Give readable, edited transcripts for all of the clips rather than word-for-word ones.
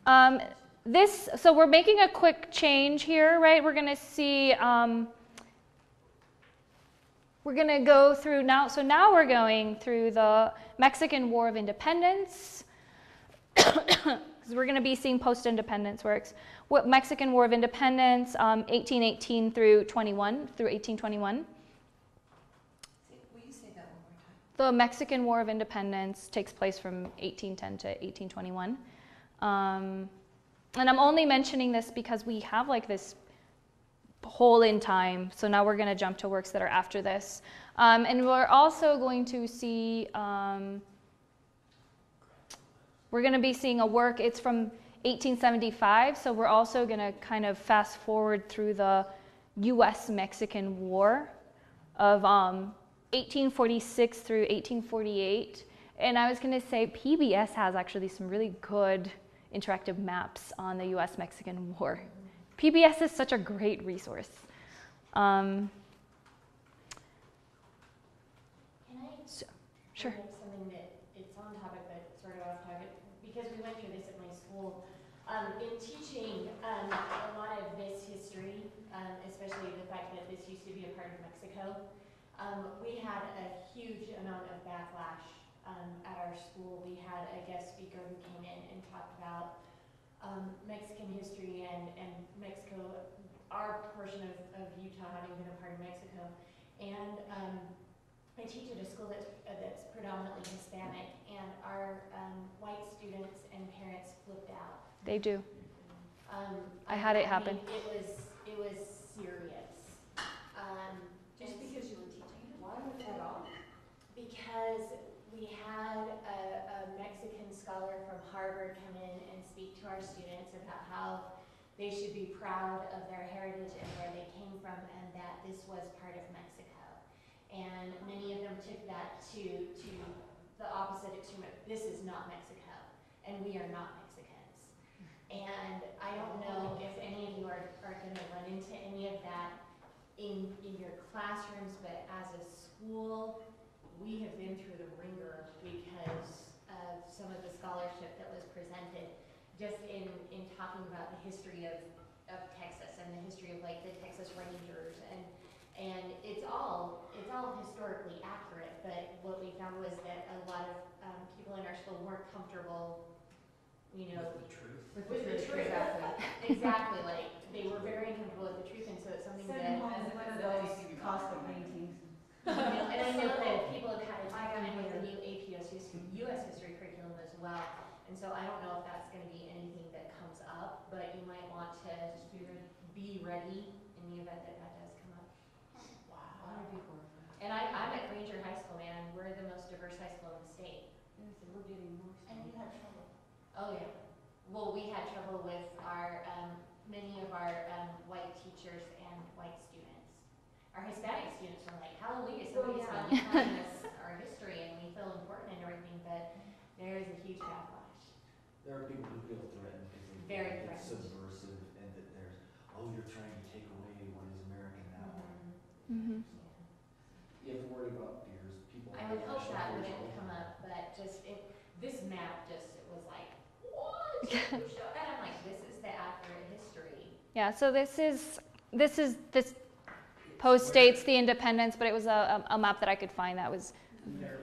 So we're making a quick change here, right? We're going to see, we're going to go through now, so now we're going through the Mexican War of Independence, because we're going to be seeing post-independence works. What Mexican War of Independence, 1818 through 1821. Will you say that one more time? The Mexican War of Independence takes place from 1810 to 1821. And I'm only mentioning this because we have like this hole in time, so now we're going to jump to works that are after this. And we're also going to see, we're going to be seeing a work, it's from 1875, so we're also going to kind of fast forward through the US-Mexican War of 1846 through 1848. And I was going to say PBS has actually some really good interactive maps on the US-Mexican War. PBS is such a great resource. Can I Sure. bring up something that it's on topic but sort of off topic? Because we went through this at my school. In teaching a lot of this history, especially the fact that this used to be a part of Mexico, we had a huge amount of backlash at our school. We had a guest speaker who came in and talked about Mexican history and Mexico, our portion of Utah having been a part of Mexico. And I teach at a school that's predominantly Hispanic, and our white students and parents flipped out. They do. I had it happen. It was serious. Just because you were teaching it? Why was that all? Because we had a Mexican scholar from Harvard come in and speak to our students about how they should be proud of their heritage and where they came from, and that this was part of Mexico. And many of them took that to the opposite extreme. This is not Mexico, and we are not Mexicans. And I don't know if any of you are going to run into any of that in your classrooms, but as a school, we have been through the ringer because of some of the scholarship that was presented just in talking about the history of Texas and the history of like the Texas Rangers, and it's all historically accurate, but what we found was that a lot of people in our school weren't comfortable, you know, with the truth. Exactly, like they were very uncomfortable with the truth, and so it's something that As one of those Costco paintings. and I know that people have had a tough time with the new AP US history curriculum as well, and so I don't know if that's going to be anything that comes up, but you might want to be ready in the event that that does come up. Wow. And I'm at Ranger High School, man. We're the most diverse high school in the state. We're getting more. And you had trouble. Oh yeah. Well, we had trouble with our many of our white teachers and white students. Our Hispanic students are like, hallelujah, somebody's finally telling us our history, and we feel important and everything, but there is a huge backlash. There are people who feel threatened because they Very feel it's threatened. subversive, and that there's, oh, you're trying to take away what is American now. Mm-hmm. You have to worry about fears. People I would hope that wouldn't come up, but just this map just was like, what? And I'm like, this is the accurate history. Yeah, so this post dates the independence, but it was a map that I could find that was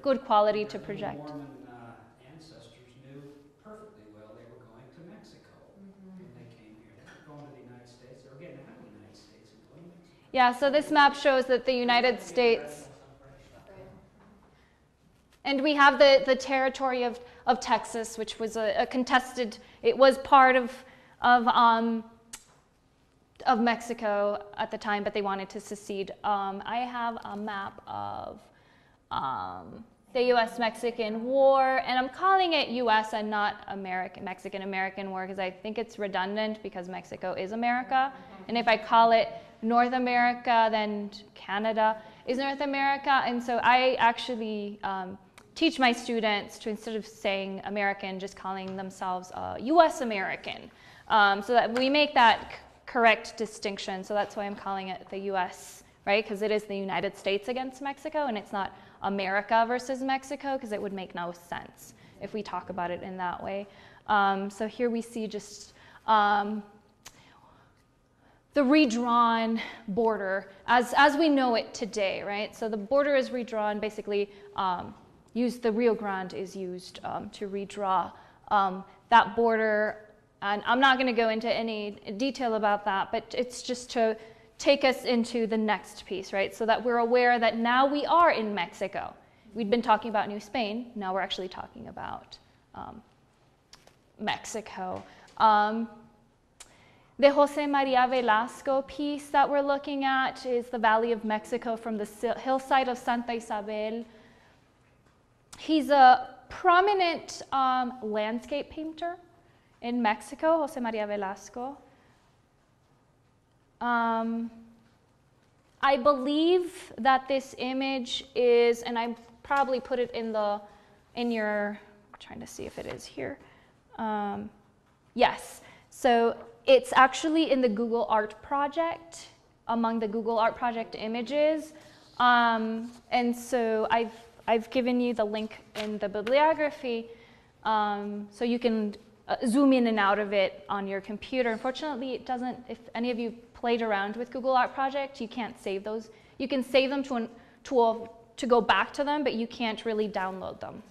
good quality to project. Mormon ancestors knew perfectly well they were going to Mexico when they came here. They were going to the United States. They were getting out of the United States and going to Mexico. Yeah, so this map shows that the United States, and we have the territory of Texas, which was a contested, it was part of Mexico at the time, but they wanted to secede. I have a map of the US-Mexican War, and I'm calling it US and not Mexican-American War because I think it's redundant because Mexico is America. And if I call it North America, then Canada is North America. And so I actually teach my students to, instead of saying American, just calling themselves US American, so that we make that correct distinction. So that's why I'm calling it the US, right? Because it is the United States against Mexico, and it's not America versus Mexico, because it would make no sense if we talk about it in that way. So here we see just the redrawn border as we know it today, right? So the border is redrawn, basically the Rio Grande is used to redraw that border. And I'm not going to go into any detail about that, but it's just to take us into the next piece, right? So that we're aware that now we are in Mexico. We'd been talking about New Spain, now we're actually talking about Mexico. The José María Velasco piece that we're looking at is the Valley of Mexico from the hillside of Santa Isabel. He's a prominent landscape painter in Mexico, José María Velasco. I believe that this image is, and I probably put it in your, I'm trying to see if it is here. Yes, so it's actually in the Google Art Project, among the Google Art Project images. And so I've given you the link in the bibliography, so you can zoom in and out of it on your computer. Unfortunately, it doesn't, if any of you played around with Google Art Project, you can't save those. You can save them to go back to them, but you can't really download them.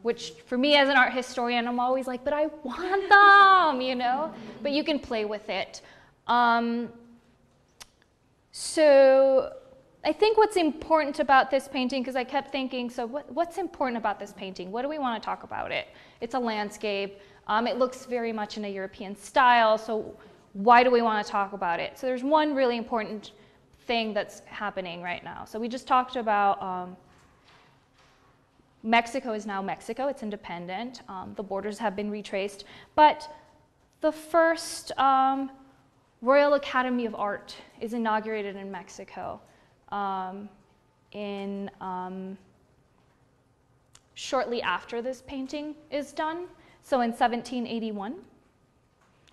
Which for me as an art historian, I'm always like, but I want them, you know? But you can play with it. So I think what's important about this painting, because I kept thinking, so what's important about this painting? What do we want to talk about it? It's a landscape. It looks very much in a European style, so why do we want to talk about it? So there's one really important thing that's happening right now. So we just talked about Mexico is now Mexico. It's independent. The borders have been retraced. But the first Royal Academy of Art is inaugurated in Mexico shortly after this painting is done, so in 1781.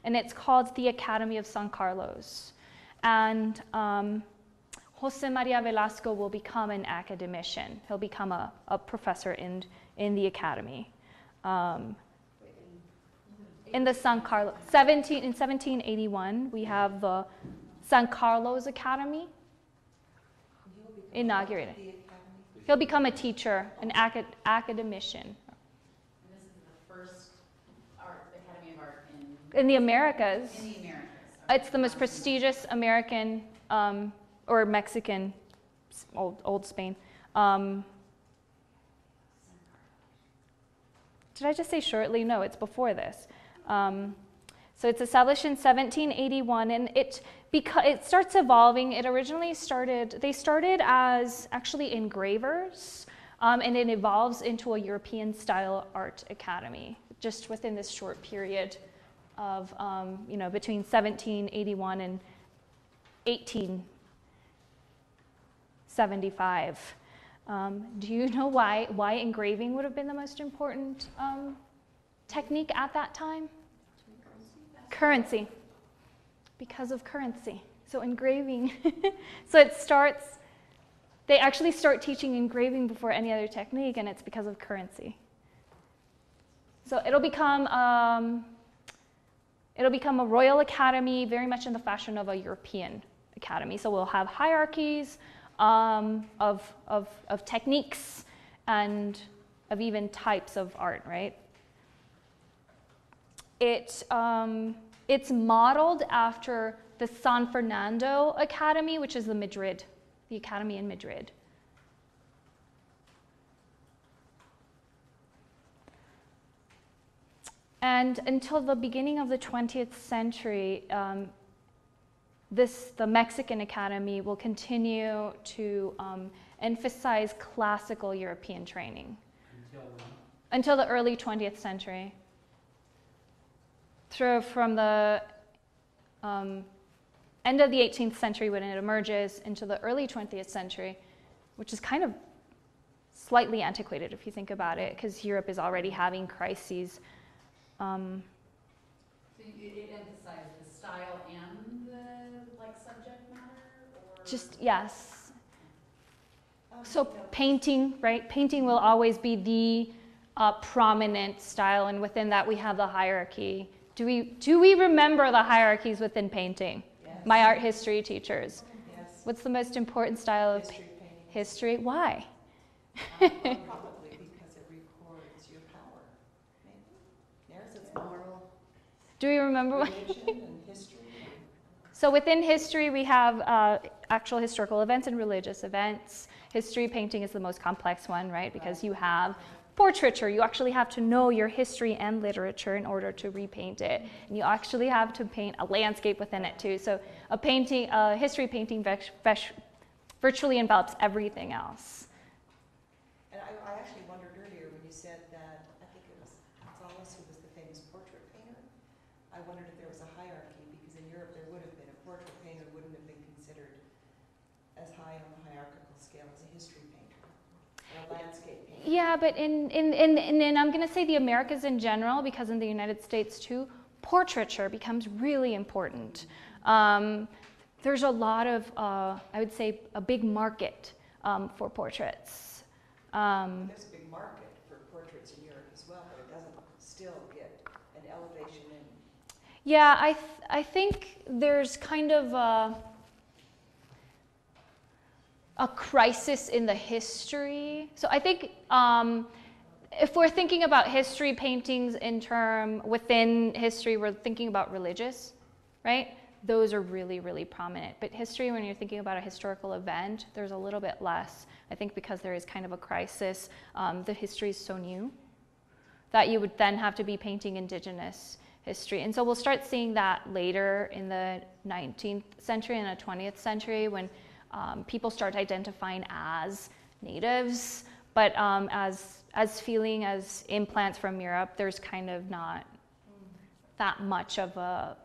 And it's called the Academy of San Carlos. And José María Velasco will become an academician. He'll become a professor in the academy. In the San Carlos, in 1781, we have the San Carlos Academy inaugurated. He'll become a teacher, an academician. And this is the first Academy of Art In the Americas. in the Americas. It's the most prestigious American or Mexican, old Spain. Did I just say shortly? No, it's before this. So it's established in 1781, and it starts evolving. It originally they started as actually engravers, and it evolves into a European-style art academy just within this short period of, between 1781 and 1875. Do you know why engraving would have been the most important technique at that time? Currency. Because of currency. So engraving. So they actually start teaching engraving before any other technique, and it's because of currency. So it'll become a Royal Academy, very much in the fashion of a European academy. So we'll have hierarchies of techniques and of even types of art, right? It's modeled after the San Fernando Academy, which is the academy in Madrid. And until the beginning of the 20th century, the Mexican Academy will continue to emphasize classical European training. Until when? Until the early 20th century. From the end of the 18th century when it emerges into the early 20th century, which is kind of slightly antiquated if you think about it, because Europe is already having crises. So it emphasized the style and the subject matter, or Yes. So painting, right? Painting will always be prominent style, and within that we have the hierarchy. Do we remember the hierarchies within painting? Yes. My art history teachers. Yes. What's the most important style of History painting. history? Why? Probably because it records your power. Maybe. Yes, it's moral. Do we remember what? Religion and history. So within history, we have actual historical events and religious events. History painting is the most complex one, right? Because you have portraiture. You actually have to know your history and literature in order to repaint it. And you actually have to paint a landscape within it too. So a history painting virtually envelops everything else. And I actually wondered earlier when you said that, I think it was González who was the famous portrait painter. I wondered if there was a hierarchy, because in Europe there would have been. A portrait painter wouldn't have been considered as high on the hierarchical scale as a history painter or a landscape painter. Yeah, but in I'm going to say the Americas in general, because in the United States too, portraiture becomes really important. There's a lot of, I would say, a big market for portraits. There's a big market for portraits in Europe as well, but it doesn't still get an elevation in. Yeah, I think there's kind of a crisis in the history. So I think if we're thinking about history paintings within history, we're thinking about religious, right? Those are really, really prominent. But history, when you're thinking about a historical event, there's a little bit less. I think because there is kind of a crisis. The history is so new that you would then have to be painting indigenous history. And so we'll start seeing that later in the 19th century and the 20th century when people start identifying as natives, but as feeling as implants from Europe, there's kind of not that much of a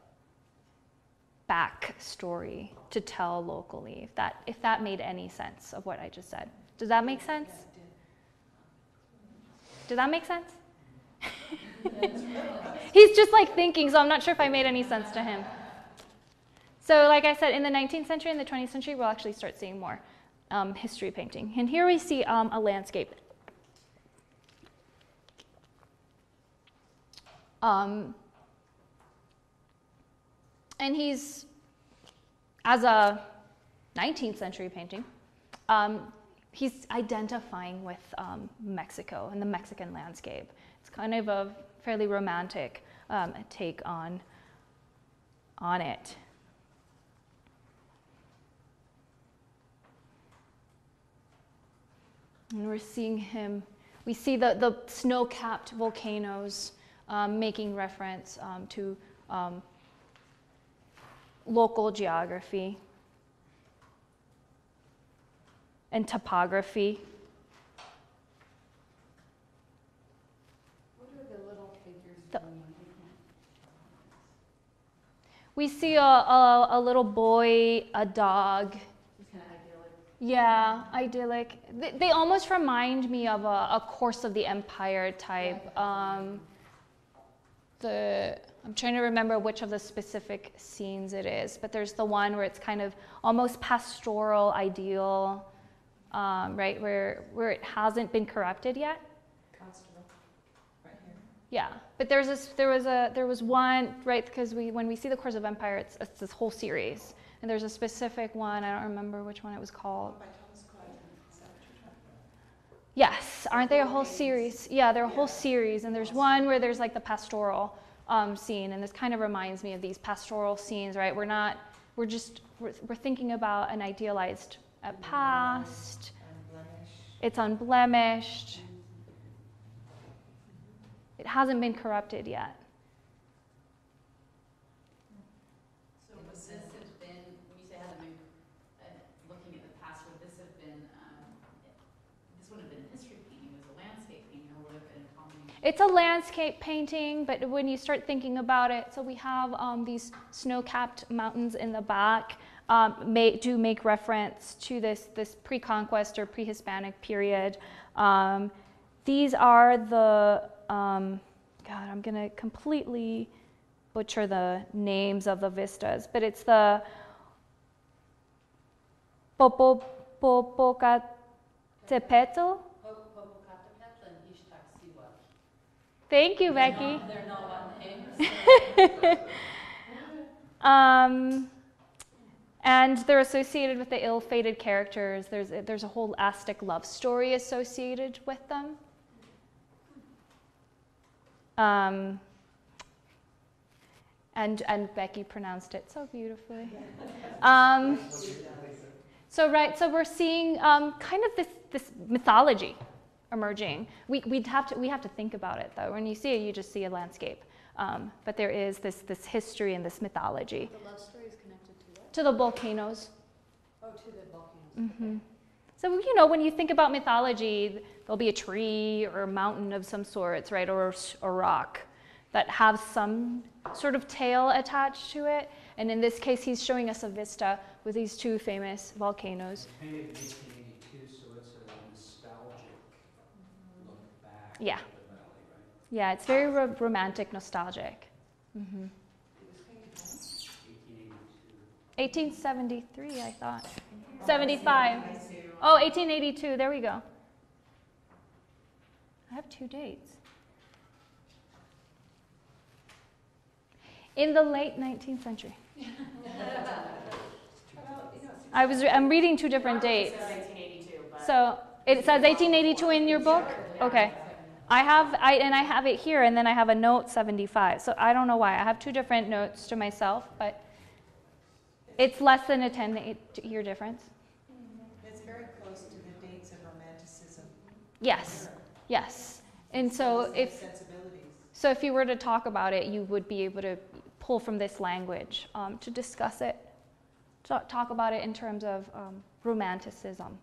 backstory to tell locally, if that made any sense of what I just said. Does that make sense? Yeah, it did. Does that make sense? He's just like thinking, so I'm not sure if I made any sense to him. So like I said, in the 19th century and the 20th century, we'll actually start seeing more history painting. And here we see a landscape. And he's, as a 19th century painting, he's identifying with Mexico and the Mexican landscape. It's kind of a fairly romantic take on it. And we're seeing him, we see the snow-capped volcanoes making reference to local geography and topography. What are the little figures doing? We see a little boy, a dog. It's kind of idyllic. Yeah, idyllic. They almost remind me of a Course of the Empire type. I'm trying to remember which of the specific scenes it is, but there's the one where it's kind of almost pastoral, ideal, right, where it hasn't been corrupted yet. Constable, right here. Yeah, but there was one, right, because when we see the Course of Empire, it's this whole series, and there's a specific one. I don't remember which one it was called. By Thomas Clive, is that what you're talking about? Yes, aren't they a whole series? Yeah, they're a whole series, and there's one where there's like the pastoral scene, and this kind of reminds me of these pastoral scenes, right? We're thinking about an idealized past. Unblemished. It's unblemished. It hasn't been corrupted yet. So would this have been, when you say hasn't been, looking at the past, would this have been, this wouldn't have been a history painting, it was a landscape painting, or would it have been a combination? It's a landscape painting, but when you start thinking about it, so we have these snow-capped mountains in the back, do make reference to this pre-conquest or pre-Hispanic period. These are the, God, I'm going to completely butcher the names of the vistas, but it's the Popocatépetl. Popocatépetl and Ixtaccíhuatl. Thank you, Becky. They're not what names. And they're associated with the ill-fated characters. There's a whole Aztec love story associated with them. And Becky pronounced it so beautifully. So we're seeing kind of this mythology emerging. We have to think about it though. When you see it, you just see a landscape. But there is this history and this mythology. The love story is connected to what? To the volcanoes. Oh, to the volcanoes. Mm-hmm. So, when you think about mythology, there'll be a tree or a mountain of some sorts, right, or a rock that have some sort of tale attached to it. And in this case, he's showing us a vista with these two famous volcanoes. Painted in 1882, so it's a nostalgic look back Yeah. at the valley, right? Yeah, it's very romantic, nostalgic. Mm-hmm. 1882. 1873, I thought. 75. Oh, 1882, there we go. I have two dates. In the late 19th century. I'm reading two different dates. So it says 1882 in your book? Okay. I have it here, and then I have a note 75. So I don't know why. I have two different notes to myself, but it's less than a 10-year difference. It's very close to the dates of Romanticism. Yes, yes. And so if you were to talk about it, you would be able to pull from this language to discuss it, talk about it in terms of Romanticism.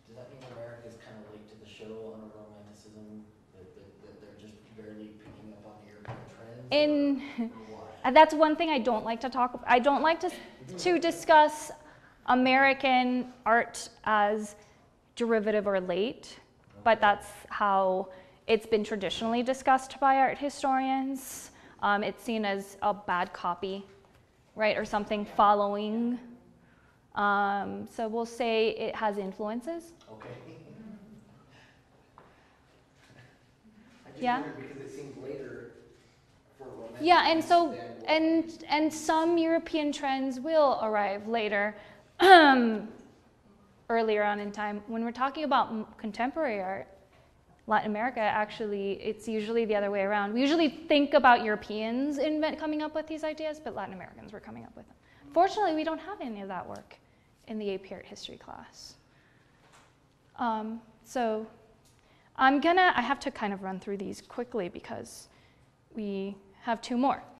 Does that mean America is kind of late to the show on Romanticism? That they're just barely picking up on the European trends? Or why? That's one thing I don't like to talk about. I don't like to discuss American art as derivative or late, but that's how it's been traditionally discussed by art historians. It's seen as a bad copy, right, or something following. So we'll say it has influences. Okay. I just Yeah. wondered because it seems later for Romanticism. Yeah, and so than and some European trends will arrive later, earlier on in time. When we're talking about contemporary art, Latin America, actually, it's usually the other way around. We usually think about Europeans coming up with these ideas, but Latin Americans were coming up with them. Fortunately, we don't have any of that work in the AP Art History class. So I have to kind of run through these quickly because we have two more.